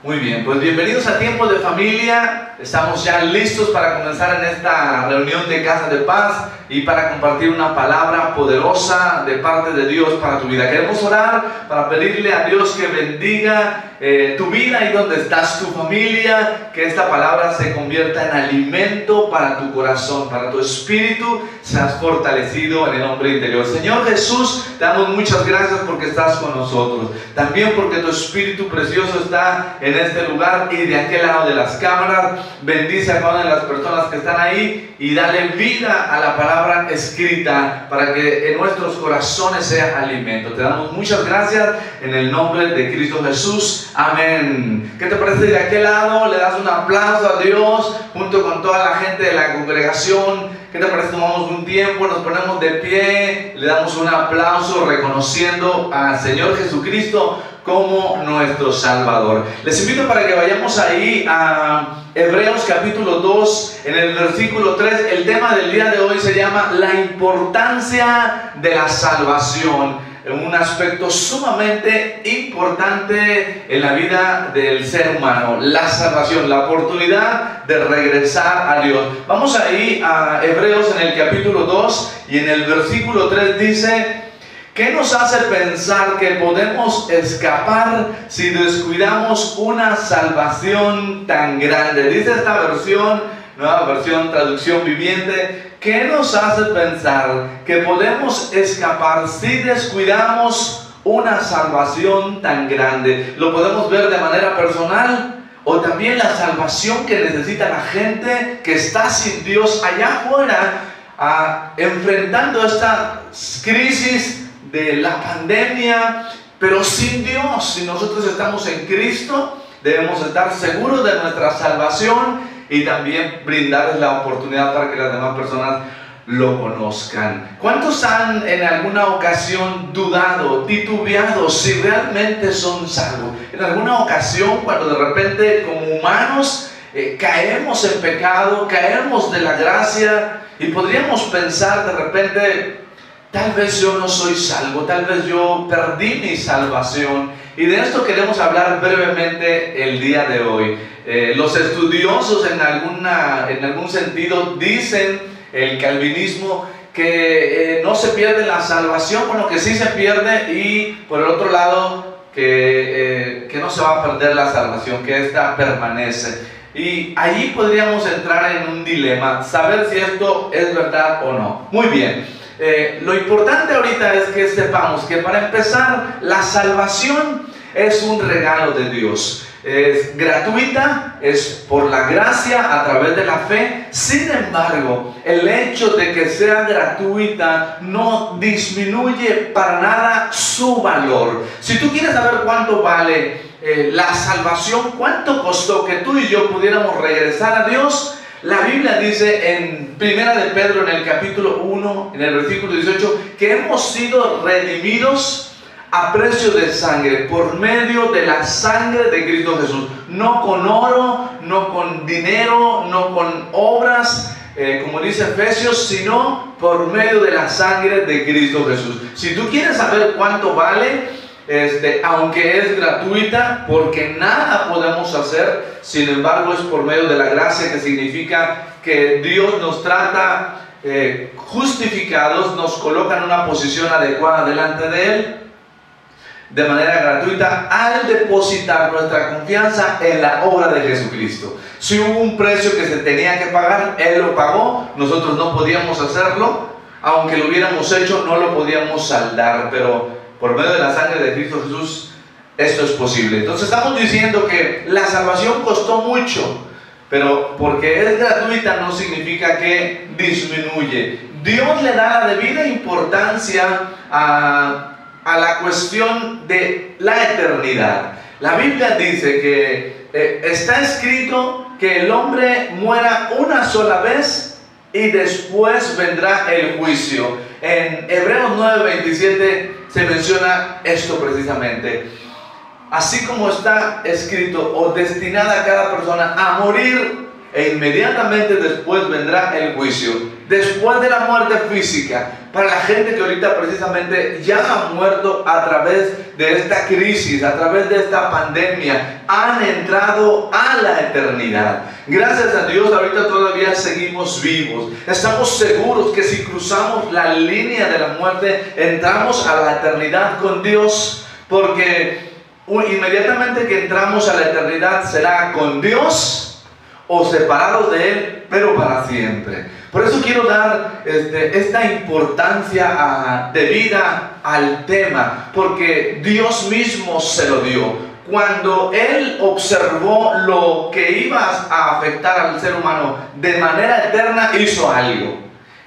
Muy bien, pues bienvenidos a Tiempo de Familia. Estamos ya listos para comenzar en esta reunión de Casa de Paz y para compartir una palabra poderosa de parte de Dios para tu vida. Queremos orar para pedirle a Dios que bendiga tu vida y donde estás, tu familia, que esta palabra se convierta en alimento para tu corazón, para tu espíritu, seas fortalecido en el hombre interior. Señor Jesús, te damos muchas gracias porque estás con nosotros, también porque tu Espíritu precioso está en este lugar y de aquel lado de las cámaras. Bendice a cada una de las personas que están ahí y dale vida a la palabra escrita para que en nuestros corazones sea alimento. Te damos muchas gracias en el nombre de Cristo Jesús. Amén. ¿Qué te parece de aquel lado? Le das un aplauso a Dios junto con toda la gente de la congregación. ¿Qué te parece? Tomamos un tiempo, nos ponemos de pie, le damos un aplauso reconociendo al Señor Jesucristo como nuestro Salvador. Les invito para que vayamos ahí a Hebreos capítulo 2, en el versículo 3. El tema del día de hoy se llama la importancia de la salvación. Un aspecto sumamente importante en la vida del ser humano, la salvación, la oportunidad de regresar a Dios. Vamos ahí a Hebreos en el capítulo 2 y en el versículo 3 dice: ¿qué nos hace pensar que podemos escapar si descuidamos una salvación tan grande? Dice esta versión, nueva versión, traducción viviente: ¿qué nos hace pensar que podemos escapar si descuidamos una salvación tan grande? Lo podemos ver de manera personal o también la salvación que necesita la gente que está sin Dios allá afuera, enfrentando esta crisis de la pandemia, pero sin Dios. Si nosotros estamos en Cristo, debemos estar seguros de nuestra salvación y también brindarles la oportunidad para que las demás personas lo conozcan. ¿Cuántos han en alguna ocasión dudado, titubeado si realmente son salvos? En alguna ocasión, cuando de repente como humanos caemos en pecado, caemos de la gracia y podríamos pensar de repente: tal vez yo no soy salvo, tal vez yo perdí mi salvación. Y de esto queremos hablar brevemente el día de hoy. Los estudiosos en algún sentido dicen, el calvinismo, que no se pierde la salvación, bueno, que sí se pierde, y por el otro lado que no se va a perder la salvación, que esta permanece. Y ahí podríamos entrar en un dilema, saber si esto es verdad o no. Muy bien. Lo importante ahorita es que sepamos que, para empezar, la salvación es un regalo de Dios. Es gratuita, es por la gracia a través de la fe. Sin embargo, el hecho de que sea gratuita no disminuye para nada su valor. Si tú quieres saber cuánto vale la salvación, cuánto costó que tú y yo pudiéramos regresar a Dios, la Biblia dice en Primera de Pedro, en el capítulo 1, en el versículo 18, que hemos sido redimidos a precio de sangre, por medio de la sangre de Cristo Jesús. No con oro, no con dinero, no con obras, como dice Efesios, sino por medio de la sangre de Cristo Jesús. Si tú quieres saber cuánto vale, aunque es gratuita, porque nada podemos hacer, sin embargo es por medio de la gracia, que significa que Dios nos trata justificados, nos coloca en una posición adecuada delante de Él de manera gratuita al depositar nuestra confianza en la obra de Jesucristo. Si hubo un precio que se tenía que pagar, Él lo pagó, nosotros no podíamos hacerlo, aunque lo hubiéramos hecho no lo podíamos saldar, pero por medio de la sangre de Cristo Jesús esto es posible. Entonces estamos diciendo que la salvación costó mucho, pero porque es gratuita no significa que disminuye. Dios le da la debida importancia a la cuestión de la eternidad. La Biblia dice que está escrito que el hombre muera una sola vez y después vendrá el juicio. En Hebreos 9:27 se menciona esto precisamente: así como está escrito o destinada a cada persona a morir, e inmediatamente después vendrá el juicio. después de la muerte física, para la gente que ahorita precisamente ya ha muerto a través de esta crisis, a través de esta pandemia, han entrado a la eternidad. Gracias a Dios ahorita todavía seguimos vivos. Estamos seguros que si cruzamos la línea de la muerte, entramos a la eternidad con Dios, porque inmediatamente que entramos a la eternidad será con Dios o separados de Él, pero para siempre. Por eso quiero dar esta importancia debida al tema, porque Dios mismo se lo dio. Cuando Él observó lo que iba a afectar al ser humano de manera eterna, hizo algo.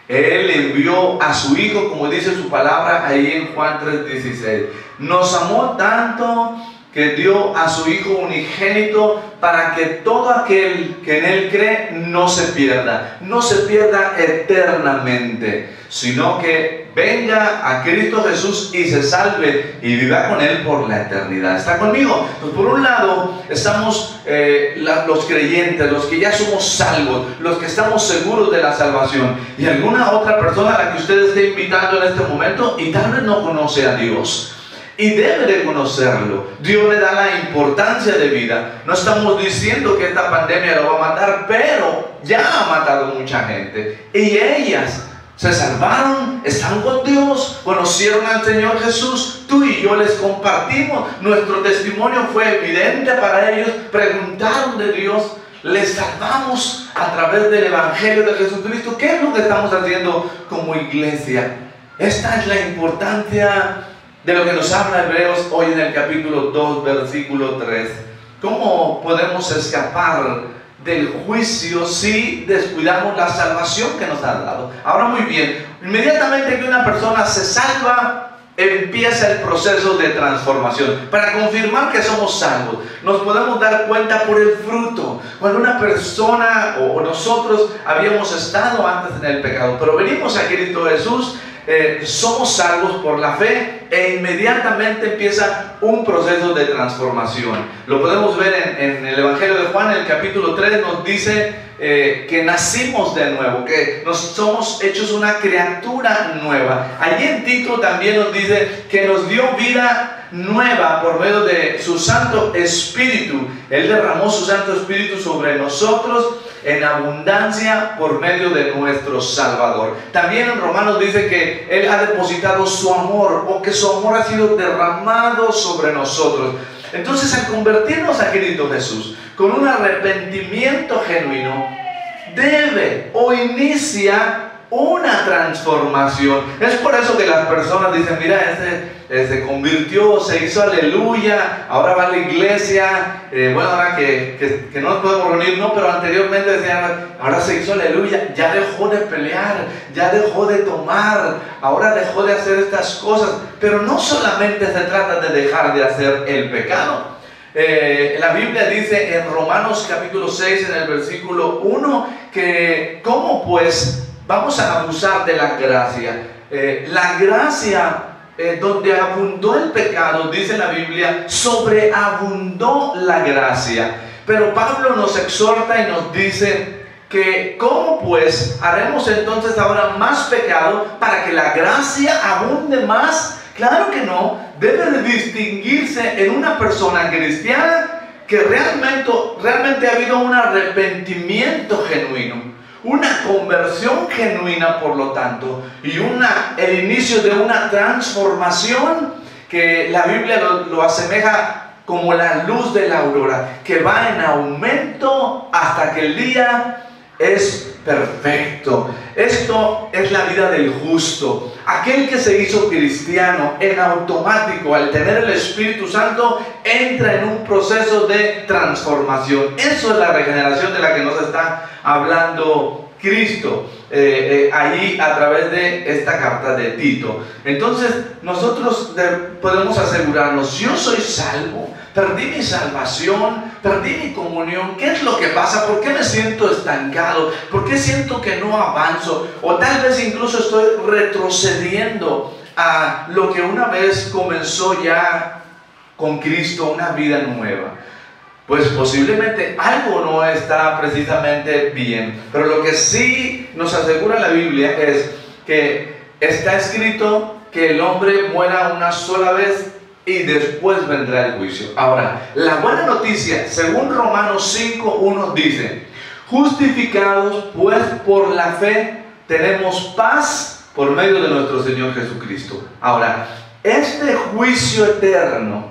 Él envió a su Hijo, como dice su palabra ahí en Juan 3:16. Nos amó tanto que dio a su Hijo unigénito para que todo aquel que en Él cree no se pierda eternamente, sino que venga a Cristo Jesús y se salve y viva con Él por la eternidad. ¿Está conmigo? Pues por un lado estamos los creyentes, los que ya somos salvos, los que estamos seguros de la salvación, y alguna otra persona a la que usted esté invitando en este momento y tal vez no conoce a Dios. Y debe de conocerlo. Dios le da la importancia de vida. No estamos diciendo que esta pandemia lo va a matar, pero ya ha matado mucha gente. Y ellas se salvaron, están con Dios, conocieron al Señor Jesús. Tú y yo les compartimos. Nuestro testimonio fue evidente para ellos. Preguntaron de Dios. Les salvamos a través del Evangelio de Jesucristo. ¿Qué es lo que estamos haciendo como iglesia? Esta es la importancia de lo que nos habla Hebreos hoy en el capítulo 2, versículo 3. ¿Cómo podemos escapar del juicio si descuidamos la salvación que nos ha dado? Ahora muy bien, inmediatamente que una persona se salva, empieza el proceso de transformación. Para confirmar que somos salvos, nos podemos dar cuenta por el fruto. Cuando una persona o nosotros habíamos estado antes en el pecado, pero venimos a Cristo Jesús, somos salvos por la fe e inmediatamente empieza un proceso de transformación. Lo podemos ver en el Evangelio de Juan, en el capítulo 3 nos dice que nacimos de nuevo, que nos somos hechos una criatura nueva. Allí en Tito también nos dice que nos dio vida nueva por medio de su Santo Espíritu. Él derramó su Santo Espíritu sobre nosotros en abundancia por medio de nuestro Salvador. También en Romanos dice que Él ha depositado su amor, o que su amor ha sido derramado sobre nosotros. Entonces, al convertirnos a Cristo Jesús con un arrepentimiento genuino, debe o inicia una transformación. Es por eso que las personas dicen: mira, se convirtió, se hizo aleluya, ahora va a la iglesia, bueno, ahora que no nos podemos reunir, no, pero anteriormente decían: ahora se hizo aleluya, ya dejó de pelear, ya dejó de tomar, ahora dejó de hacer estas cosas. Pero no solamente se trata de dejar de hacer el pecado. La Biblia dice en Romanos capítulo 6, en el versículo 1, que ¿cómo pues vamos a abusar de la gracia? La gracia, donde abundó el pecado, dice la Biblia, sobreabundó la gracia. Pero Pablo nos exhorta y nos dice que ¿cómo pues haremos entonces ahora más pecado para que la gracia abunde más? Claro que no. Debe de distinguirse en una persona cristiana que realmente ha habido un arrepentimiento genuino, una conversión genuina, por lo tanto, y el inicio de una transformación que la Biblia lo asemeja como la luz de la aurora, que va en aumento hasta que el día es perfecto. Esto es la vida del justo. Aquel que se hizo cristiano, en automático, al tener el Espíritu Santo, entra en un proceso de transformación. Eso es la regeneración de la que nos está hablando Cristo allí a través de esta carta de Tito. Entonces nosotros podemos asegurarnos: yo soy salvo, perdí mi salvación, perdí mi comunión. ¿Qué es lo que pasa? ¿Por qué me siento estancado? ¿Por qué siento que no avanzo? O tal vez incluso estoy retrocediendo a lo que una vez comenzó ya con Cristo, una vida nueva. pues posiblemente algo no está precisamente bien. Pero lo que sí nos asegura la Biblia es que está escrito que el hombre muera una sola vez y después vendrá el juicio. Ahora, la buena noticia, según Romanos 5:1 dice: justificados pues por la fe, tenemos paz por medio de nuestro Señor Jesucristo. Ahora, este juicio eterno,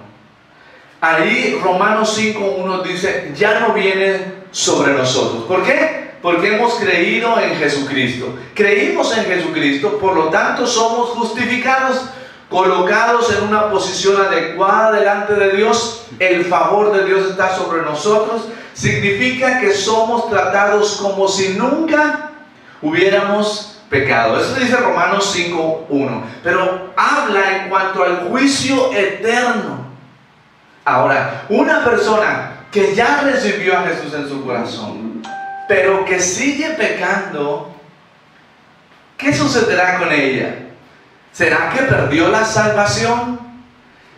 ahí Romanos 5:1 dice, ya no viene sobre nosotros. ¿Por qué? Porque hemos creído en Jesucristo. Creímos en Jesucristo, por lo tanto somos justificados, colocados en una posición adecuada delante de Dios. El favor de Dios está sobre nosotros. Significa que somos tratados como si nunca hubiéramos pecado. Eso dice Romanos 5:1. Pero habla en cuanto al juicio eterno. Ahora, una persona que ya recibió a Jesús en su corazón, pero que sigue pecando, ¿qué sucederá con ella? ¿Será que perdió la salvación?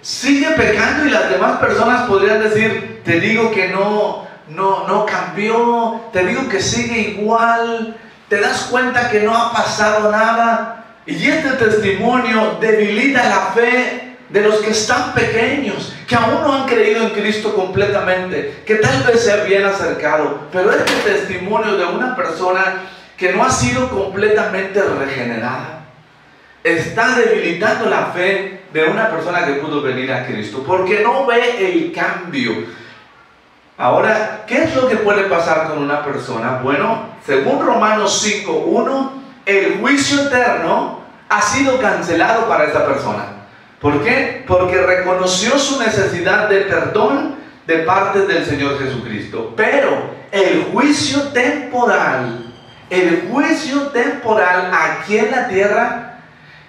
Sigue pecando y las demás personas podrían decir, te digo que no cambió, te digo que sigue igual, te das cuenta que no ha pasado nada. Y este testimonio debilita la fe de los que están pequeños, que aún no han creído en Cristo completamente, que tal vez se habían acercado. Pero este testimonio de una persona que no ha sido completamente regenerada está debilitando la fe de una persona que pudo venir a Cristo, porque no ve el cambio. Ahora, ¿qué es lo que puede pasar con una persona? Bueno, según Romanos 5:1, el juicio eterno ha sido cancelado para esta persona. ¿Por qué? Porque reconoció su necesidad de perdón de parte del Señor Jesucristo. Pero el juicio temporal aquí en la tierra,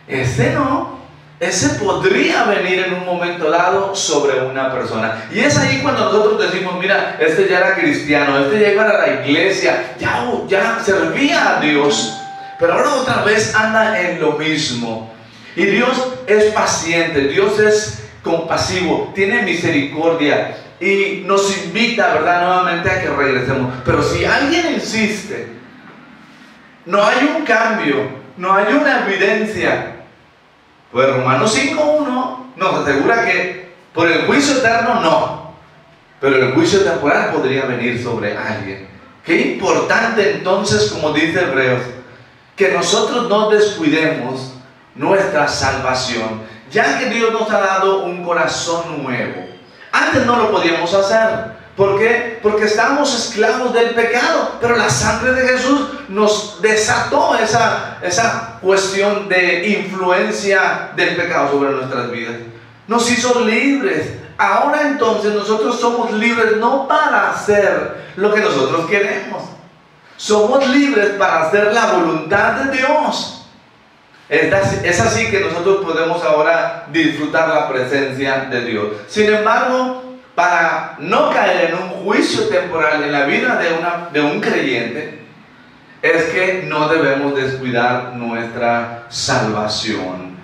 ese podría venir en un momento dado sobre una persona. Y es ahí cuando nosotros decimos, mira, este ya era cristiano, este ya iba a la iglesia, ya servía a Dios, pero ahora otra vez anda en lo mismo. Y Dios es paciente, Dios es compasivo, tiene misericordia y nos invita, ¿verdad?, nuevamente a que regresemos. Pero si alguien insiste, no hay un cambio, no hay una evidencia, pues Romanos 5:1 nos asegura que por el juicio eterno no, pero el juicio temporal podría venir sobre alguien. Qué importante entonces, como dice Hebreos, que nosotros no descuidemos nuestra salvación, ya que Dios nos ha dado un corazón nuevo. Antes no lo podíamos hacer. ¿Por qué? Porque estábamos esclavos del pecado, pero la sangre de Jesús nos desató esa cuestión de influencia del pecado sobre nuestras vidas. Nos hizo libres. Ahora entonces nosotros somos libres no para hacer lo que nosotros queremos. Somos libres para hacer la voluntad de Dios. Es así que nosotros podemos ahora disfrutar la presencia de Dios. Sin embargo, para no caer en un juicio temporal en la vida de un creyente, es que no debemos descuidar nuestra salvación.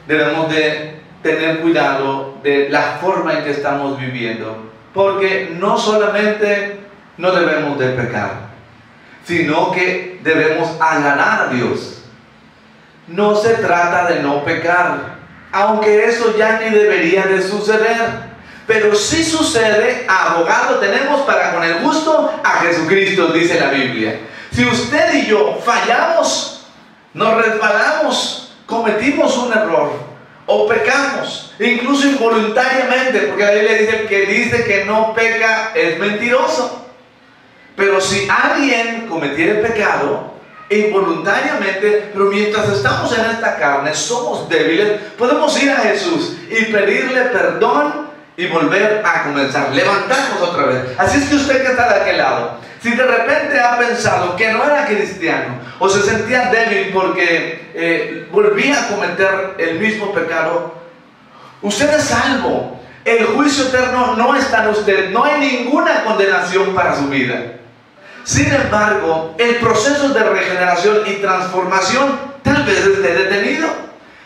Debemos de tener cuidado de la forma en que estamos viviendo, porque no solamente no debemos de pecar, sino que debemos agradar a Dios. No se trata de no pecar, aunque eso ya ni debería de suceder. Pero si sucede, abogado tenemos para con el justo a Jesucristo, dice la Biblia. Si usted y yo fallamos, nos resbalamos, cometimos un error o pecamos, incluso involuntariamente, porque la Biblia dice que no peca es mentiroso. Pero si alguien cometiera pecado involuntariamente, pero mientras estamos en esta carne, somos débiles, podemos ir a Jesús y pedirle perdón y volver a comenzar, levantarnos otra vez. Así es que usted que está de aquel lado, si de repente ha pensado que no era cristiano o se sentía débil porque volvía a cometer el mismo pecado, usted es salvo. El juicio eterno no está en usted, no hay ninguna condenación para su vida. Sin embargo, el proceso de regeneración y transformación tal vez esté detenido,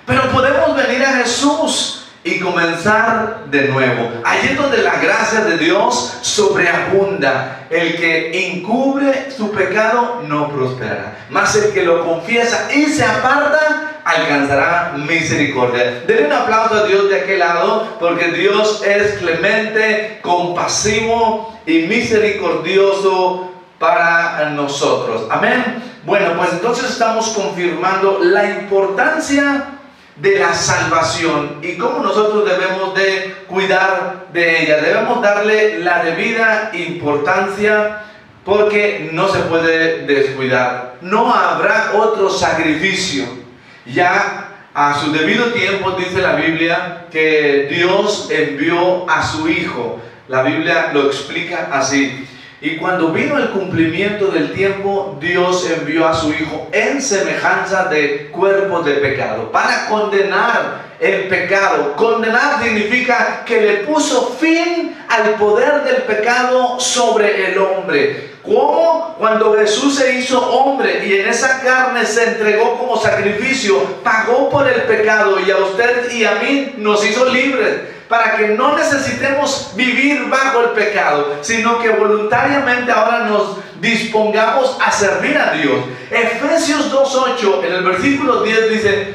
pero podemos venir a Jesús y comenzar de nuevo. Allí es donde la gracia de Dios sobreabunda. El que encubre su pecado no prosperará, mas el que lo confiesa y se aparta alcanzará misericordia. Denle un aplauso a Dios de aquel lado, porque Dios es clemente, compasivo y misericordioso para nosotros. Amén. Bueno, pues entonces estamos confirmando la importancia de la salvación y cómo nosotros debemos de cuidar de ella. Debemos darle la debida importancia, porque no se puede descuidar. No habrá otro sacrificio. Ya a su debido tiempo dice la Biblia que Dios envió a su Hijo. La Biblia lo explica así: y cuando vino el cumplimiento del tiempo, Dios envió a su Hijo en semejanza de cuerpo de pecado, para condenar el pecado. Condenar significa que le puso fin al poder del pecado sobre el hombre. ¿Cómo? Cuando Jesús se hizo hombre y en esa carne se entregó como sacrificio, pagó por el pecado, y a usted y a mí nos hizo libres, para que no necesitemos vivir bajo el pecado, sino que voluntariamente ahora nos dispongamos a servir a Dios. Efesios 2:8, en el versículo 10 dice,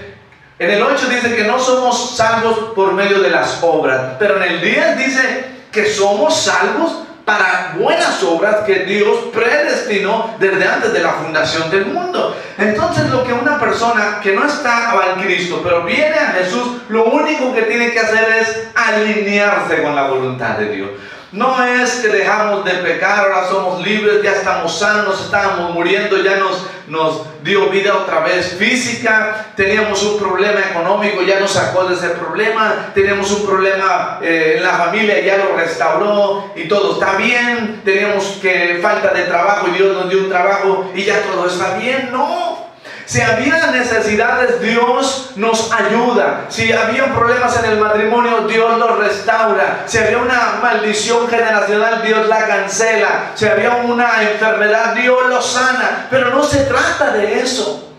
en el 8 dice que no somos salvos por medio de las obras, pero en el 10 dice que somos salvos para buenas obras que Dios predestinó desde antes de la fundación del mundo. Entonces, lo que una persona que no está en Cristo, pero viene a Jesús, lo único que tiene que hacer es alinearse con la voluntad de Dios. No es que dejamos de pecar, ahora somos libres, ya estamos sanos, estábamos muriendo, ya nos dio vida otra vez física, teníamos un problema económico, ya nos sacó de ese problema, teníamos un problema en la familia, ya lo restauró y todo está bien, teníamos falta de trabajo y Dios nos dio un trabajo y ya todo está bien. No. Si había necesidades, Dios nos ayuda. Si había problemas en el matrimonio, Dios los restaura. Si había una maldición generacional, Dios la cancela. Si había una enfermedad, Dios lo sana. Pero no se trata de eso.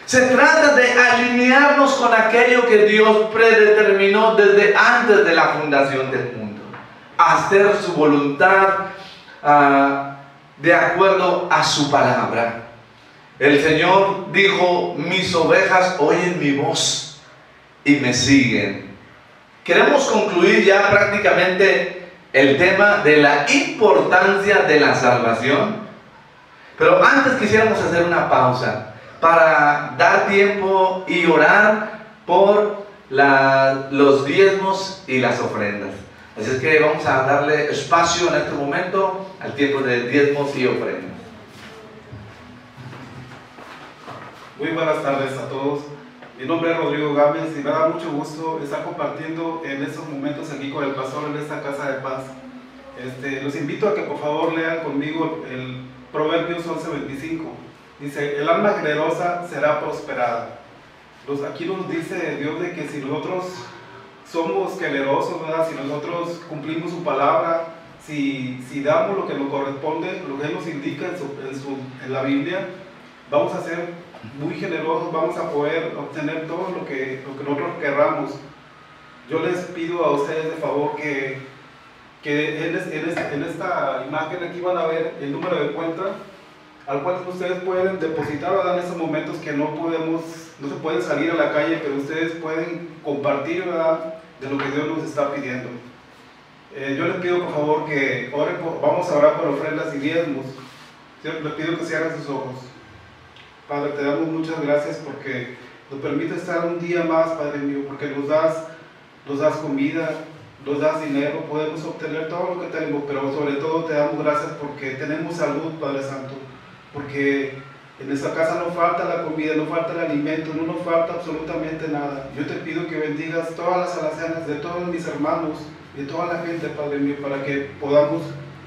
Se trata de alinearnos con aquello que Dios predeterminó desde antes de la fundación del mundo. Hacer su voluntad de acuerdo a su palabra. El Señor dijo: mis ovejas oyen mi voz y me siguen. Queremos concluir ya prácticamente el tema de la importancia de la salvación. Pero antes quisiéramos hacer una pausa para dar tiempo y orar por los diezmos y las ofrendas. Así es que vamos a darle espacio en este momento al tiempo de diezmos y ofrendas. Muy buenas tardes a todos. Mi nombre es Rodrigo Gámez y me da mucho gusto estar compartiendo en estos momentos aquí con el pastor en esta casa de paz. Los invito a que por favor lean conmigo el Proverbios 11:25. Dice: el alma generosa será prosperada. Aquí nos dice Dios de que si nosotros somos generosos, ¿verdad? Si nosotros cumplimos su palabra, si damos lo que nos corresponde, lo que Él nos indica en la Biblia, vamos a ser muy generosos, vamos a poder obtener todo lo que nosotros querramos. Yo les pido a ustedes de favor que en esta imagen aquí van a ver el número de cuenta al cual ustedes pueden depositar, ¿verdad? En estos momentos que no se pueden salir a la calle, pero ustedes pueden compartir, ¿verdad?, de lo que Dios nos está pidiendo. Yo les pido por favor que oren, vamos a orar por ofrendas y diezmos. Yo les pido que cierren sus ojos. Padre, te damos muchas gracias porque nos permite estar un día más, Padre mío, porque nos das comida, nos das dinero, podemos obtener todo lo que tenemos, pero sobre todo te damos gracias porque tenemos salud, Padre Santo, porque en esta casa no falta la comida, no falta el alimento, no nos falta absolutamente nada. Yo te pido que bendigas todas las alacenas de todos mis hermanos y de toda la gente, Padre mío, para que podamos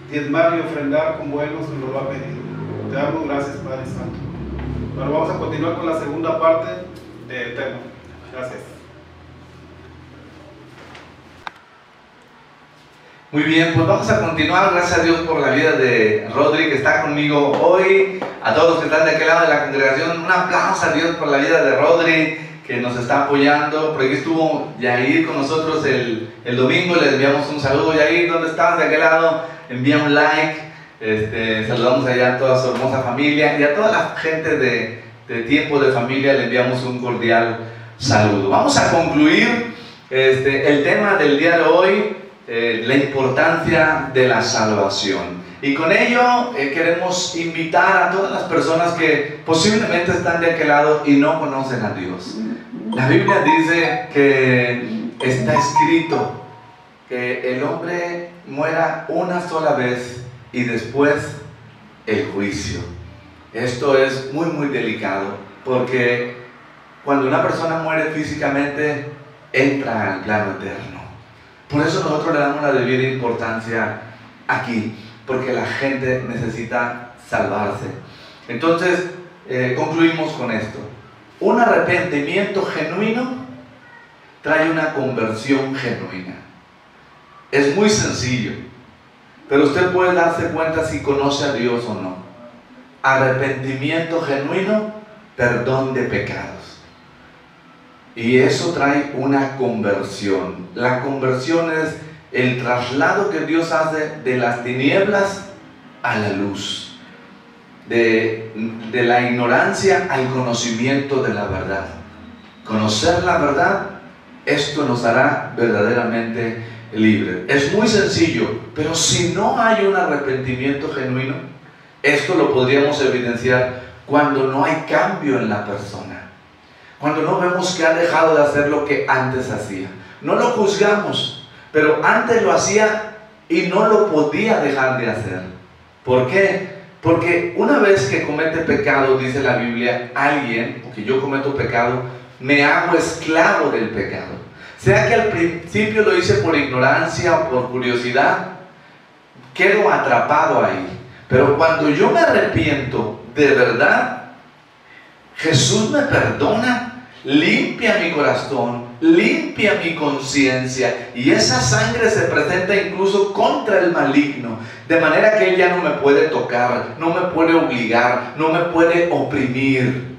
diezmar y ofrendar como Él nos lo ha pedido. Te damos gracias, Padre Santo. Bueno, vamos a continuar con la segunda parte del tema. Gracias. Muy bien, pues vamos a continuar. Gracias a Dios por la vida de Rodri, que está conmigo hoy. A todos los que están de aquel lado de la congregación, un aplauso a Dios por la vida de Rodri, que nos está apoyando. Por aquí estuvo Yair con nosotros el domingo, le enviamos un saludo. Yair, ¿dónde estás? De aquel lado, envía un like. Saludamos allá a toda su hermosa familia y a toda la gente de Tiempo de Familia, le enviamos un cordial saludo. Vamos a concluir el tema del día de hoy, la importancia de la salvación. Y con ello queremos invitar a todas las personas que posiblemente están de aquel lado y no conocen a Dios. La Biblia dice que está escrito que el hombre muera una sola vez y después el juicio. Esto es muy muy delicado, porque cuando una persona muere físicamente entra al plano eterno. Por eso nosotros le damos la debida importancia aquí, porque la gente necesita salvarse. Entonces concluimos con esto: un arrepentimiento genuino trae una conversión genuina. Es muy sencillo, pero usted puede darse cuenta si conoce a Dios o no. Arrepentimiento genuino, perdón de pecados. Y eso trae una conversión. La conversión es el traslado que Dios hace de las tinieblas a la luz, de la ignorancia al conocimiento de la verdad. Conocer la verdad, esto nos hará verdaderamente libres. Es muy sencillo, pero si no hay un arrepentimiento genuino, esto lo podríamos evidenciar cuando no hay cambio en la persona. Cuando no vemos que ha dejado de hacer lo que antes hacía. No lo juzgamos, pero antes lo hacía y no lo podía dejar de hacer. ¿Por qué? Porque una vez que comete pecado, dice la Biblia, alguien, o que yo cometo pecado, me hago esclavo del pecado. Sea que al principio lo hice por ignorancia o por curiosidad, quedo atrapado ahí. Pero cuando yo me arrepiento de verdad, Jesús me perdona, limpia mi corazón, limpia mi conciencia, y esa sangre se presenta incluso contra el maligno, de manera que él ya no me puede tocar, no me puede obligar, no me puede oprimir.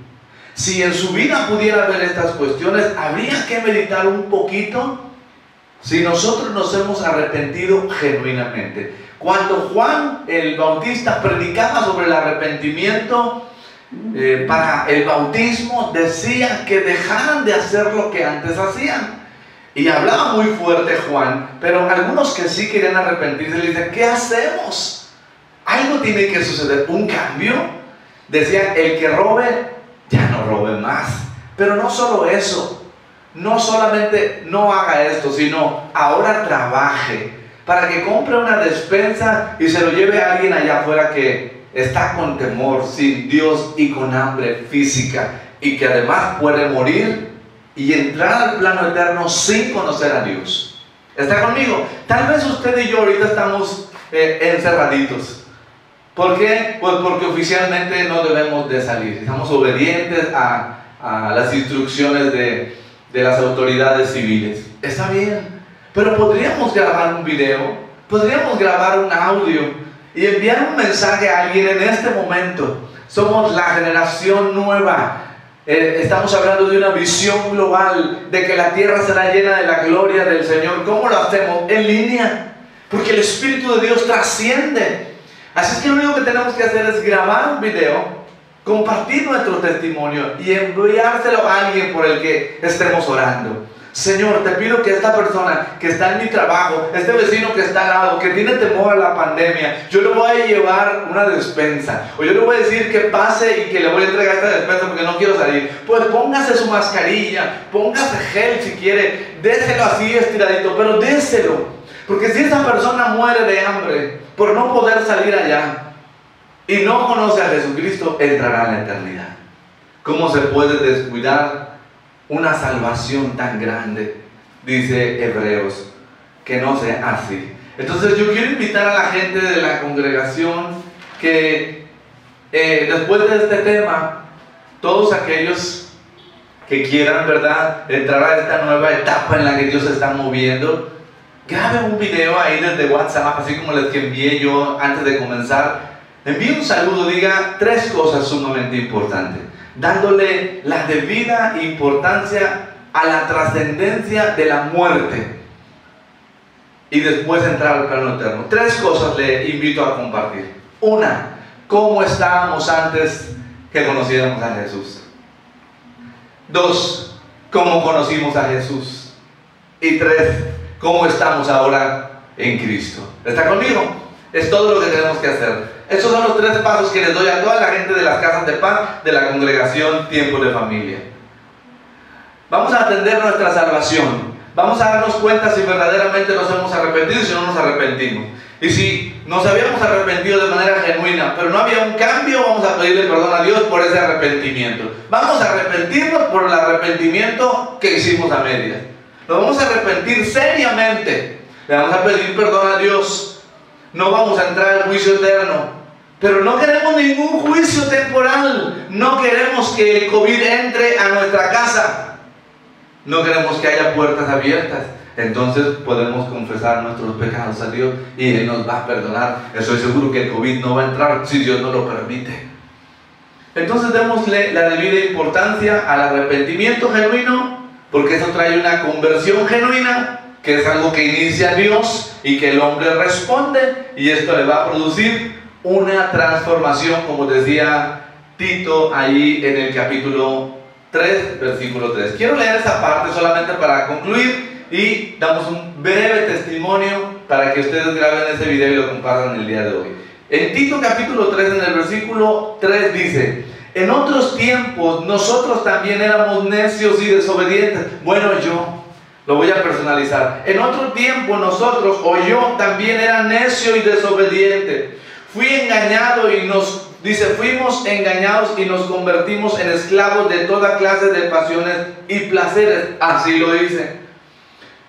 Si en su vida pudiera ver estas cuestiones, habría que meditar un poquito si nosotros nos hemos arrepentido genuinamente. Cuando Juan el Bautista predicaba sobre el arrepentimiento, para el bautismo, decía que dejaran de hacer lo que antes hacían. Y hablaba muy fuerte Juan, pero algunos que sí querían arrepentirse le dicen: ¿qué hacemos? Algo tiene que suceder, un cambio. Decían: el que robe, ya no robe más. Pero no solo eso, no solamente no haga esto, sino ahora trabaje para que compre una despensa y se lo lleve a alguien allá afuera que está con temor, sin Dios y con hambre física, y que además puede morir y entrar al plano eterno sin conocer a Dios. ¿Está conmigo? Tal vez usted y yo ahorita estamos encerraditos. ¿Por qué? Pues porque oficialmente no debemos de salir. Estamos obedientes a las instrucciones de las autoridades civiles. Está bien, pero podríamos grabar un video, podríamos grabar un audio y enviar un mensaje a alguien en este momento. Somos la generación nueva. Estamos hablando de una visión global, de que la tierra será llena de la gloria del Señor. ¿Cómo lo hacemos? En línea, porque el Espíritu de Dios trasciende. Así es que lo único que tenemos que hacer es grabar un video, compartir nuestro testimonio y enviárselo a alguien por el que estemos orando. Señor, te pido que esta persona que está en mi trabajo, este vecino que está al lado, que tiene temor a la pandemia, yo le voy a llevar una despensa, o yo le voy a decir que pase y que le voy a entregar esta despensa porque no quiero salir. Pues póngase su mascarilla, póngase gel si quiere, déselo así estiradito, pero déselo. Porque si esa persona muere de hambre por no poder salir allá y no conoce a Jesucristo, entrará en la eternidad. ¿Cómo se puede descuidar una salvación tan grande? Dice Hebreos, que no sea así. Entonces yo quiero invitar a la gente de la congregación que después de este tema, todos aquellos que quieran, ¿verdad?, entrar a esta nueva etapa en la que Dios se está moviendo, graben un video ahí desde WhatsApp, así como les que envié yo antes de comenzar. envíe un saludo, diga 3 cosas sumamente importantes, dándole la debida importancia a la trascendencia de la muerte y después entrar al plano eterno. 3 cosas le invito a compartir. 1, ¿cómo estábamos antes que conociéramos a Jesús? 2, ¿cómo conocimos a Jesús? Y 3, ¿cómo estamos ahora en Cristo? ¿Está conmigo? Es todo lo que tenemos que hacer. Estos son los 3 pasos que les doy a toda la gente de las casas de paz, de la congregación Tiempo de Familia. Vamos a atender nuestra salvación. Vamos a darnos cuenta si verdaderamente nos hemos arrepentido y si no nos arrepentimos. Y si nos habíamos arrepentido de manera genuina, pero no había un cambio, vamos a pedirle perdón a Dios por ese arrepentimiento. Vamos a arrepentirnos por el arrepentimiento que hicimos a medias. Nos vamos a arrepentir seriamente. Le vamos a pedir perdón a Dios. No vamos a entrar al juicio eterno. Pero no queremos ningún juicio temporal. No queremos que el COVID entre a nuestra casa. No queremos que haya puertas abiertas. Entonces podemos confesar nuestros pecados a Dios y Él nos va a perdonar. Estoy seguro que el COVID no va a entrar si Dios no lo permite. Entonces démosle la debida importancia al arrepentimiento genuino, porque eso trae una conversión genuina, que es algo que inicia Dios y que el hombre responde, y esto le va a producir una transformación, como decía Tito ahí en el capítulo 3, versículo 3. Quiero leer esa parte solamente para concluir y damos un breve testimonio para que ustedes graben ese video y lo compartan el día de hoy. En Tito capítulo 3, en el versículo 3 dice: en otros tiempos nosotros también éramos necios y desobedientes. Bueno, yo lo voy a personalizar. En otro tiempo nosotros, o yo también era necio y desobediente. Fui engañado y fuimos engañados y nos convertimos en esclavos de toda clase de pasiones y placeres. Así lo hice.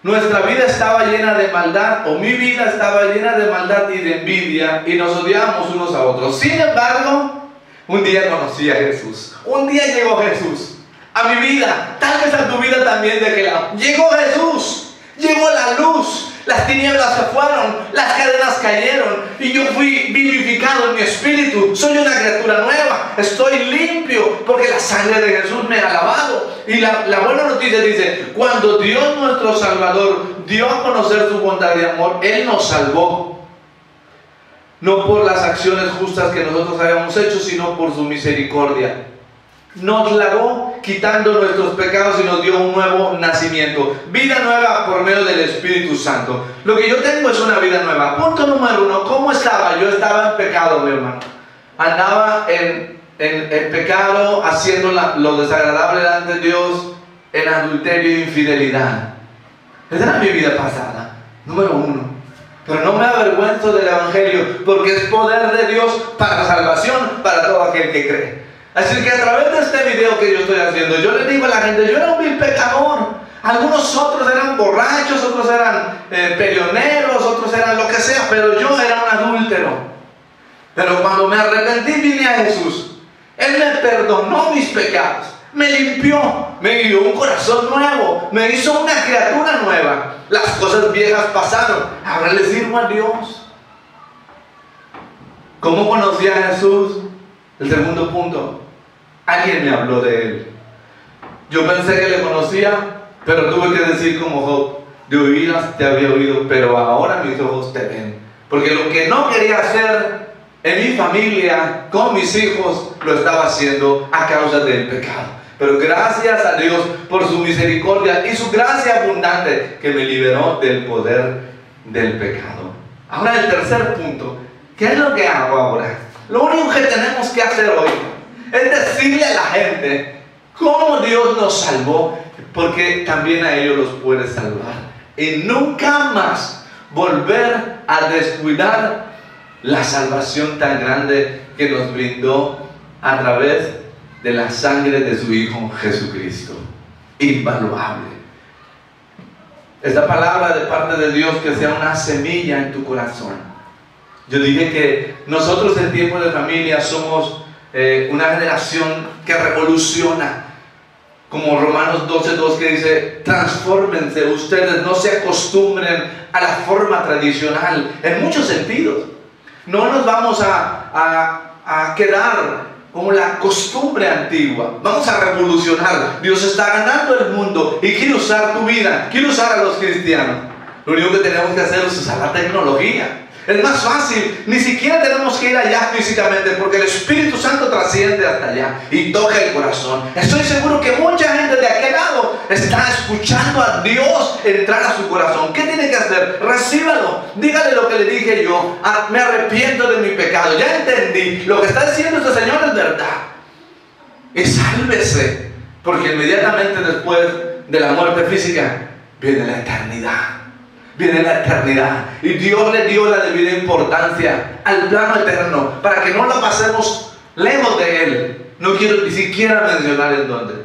Nuestra vida estaba llena de maldad, o mi vida estaba llena de maldad y de envidia, y nos odiábamos unos a otros. Sin embargo, un día conocí a Jesús. Un día llegó Jesús a mi vida, tal vez a tu vida también. ¿De qué lado? Llegó Jesús, llegó la luz, las tinieblas se fueron, las cadenas cayeron, y yo fui vivificado en mi espíritu. Soy una criatura nueva, estoy limpio, porque la sangre de Jesús me ha lavado. Y la buena noticia dice: cuando Dios nuestro Salvador dio a conocer su bondad y amor, Él nos salvó, no por las acciones justas que nosotros habíamos hecho, sino por su misericordia. Nos lavó quitando nuestros pecados y nos dio un nuevo nacimiento, vida nueva por medio del Espíritu Santo. Lo que yo tengo es una vida nueva. Punto número 1, ¿cómo estaba? Yo estaba en pecado, mi hermano. Andaba en pecado, haciendo lo desagradable delante de Dios, en adulterio e infidelidad. Esa era mi vida pasada, número 1. Pero no me avergüenzo del Evangelio, porque es poder de Dios para salvación para todo aquel que cree. Así que a través de este video que yo estoy haciendo, yo le digo a la gente: yo era un vil pecador. Algunos otros eran borrachos, otros eran peleoneros, otros eran lo que sea, pero yo era un adúltero. Pero cuando me arrepentí, vine a Jesús. Él me perdonó mis pecados, me limpió, me dio un corazón nuevo, me hizo una criatura nueva. Las cosas viejas pasaron, ahora le sirvo a Dios. ¿Cómo conocí a Jesús? El segundo punto: alguien me habló de Él. Yo pensé que le conocía, pero tuve que decir como Job: de oídas te había oído, pero ahora mis ojos te ven. Porque lo que no quería hacer en mi familia, con mis hijos, lo estaba haciendo a causa del pecado. Pero gracias a Dios por su misericordia y su gracia abundante, que me liberó del poder del pecado. Ahora el tercer punto: ¿qué es lo que hago ahora? Lo único que tenemos que hacer hoy es decirle a la gente cómo Dios nos salvó, porque también a ellos los puede salvar. Y nunca más volver a descuidar la salvación tan grande que nos brindó a través de la sangre de su Hijo Jesucristo. Invaluable. Esta palabra de parte de Dios, que sea una semilla en tu corazón. Yo dije que nosotros en Tiempo de Familia somos una generación que revoluciona, como Romanos 12:2, que dice: transfórmense ustedes, no se acostumbren a la forma tradicional, en muchos sentidos. No nos vamos a a quedar como la costumbre antigua. Vamos a revolucionar. Dios está ganando el mundo y quiere usar tu vida, quiere usar a los cristianos. Lo único que tenemos que hacer es usar la tecnología. Es más fácil, ni siquiera tenemos que ir allá físicamente, porque el Espíritu Santo trasciende hasta allá y toca el corazón. Estoy seguro que mucha gente de aquel lado está escuchando a Dios entrar a su corazón. ¿Qué tiene que hacer? Recíbalo. Dígale lo que le dije yo. Me arrepiento de mi pecado. Ya entendí. Lo que está diciendo este Señor es verdad. Y sálvese, porque inmediatamente después de la muerte física viene la eternidad. Viene la eternidad. Y Dios le dio la debida importancia al plano eterno para que no la pasemos lejos de Él. No quiero ni siquiera mencionar en dónde,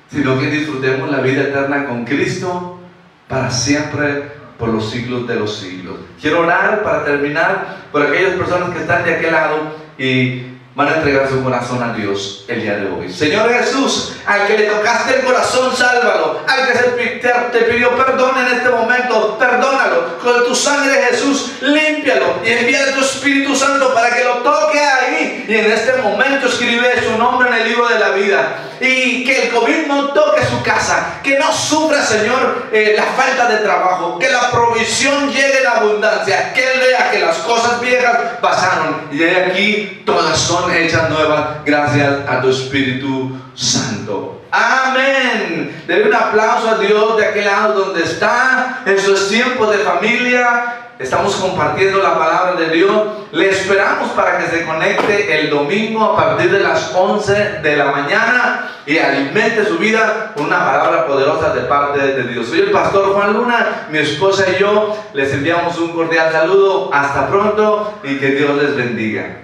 sino que disfrutemos la vida eterna con Cristo para siempre, por los siglos de los siglos. Quiero orar para terminar por aquellas personas que están de aquel lado y van a entregar su corazón a Dios el día de hoy. Señor Jesús, al que le tocaste el corazón, sálvalo. Al que te pidió perdón en este momento, perdónalo. Con tu sangre, Jesús, límpialo y envía tu Espíritu Santo para que lo toque ahí. Y en este momento escribe su nombre en el libro de la vida. Y que el COVID no toque su casa. Que no sufra, Señor, la falta de trabajo. Que la provisión llegue en abundancia. Que Él vea que las cosas viejas pasaron y de aquí todas son hechas nuevas gracias a tu Espíritu Santo. Amén. Denle un aplauso a Dios de aquel lado donde está. En sus tiempos de familia estamos compartiendo la palabra de Dios. Le esperamos para que se conecte el domingo a partir de las 11 de la mañana y alimente su vida con una palabra poderosa de parte de Dios. Soy el pastor Juan Luna, mi esposa y yo les enviamos un cordial saludo. Hasta pronto y que Dios les bendiga.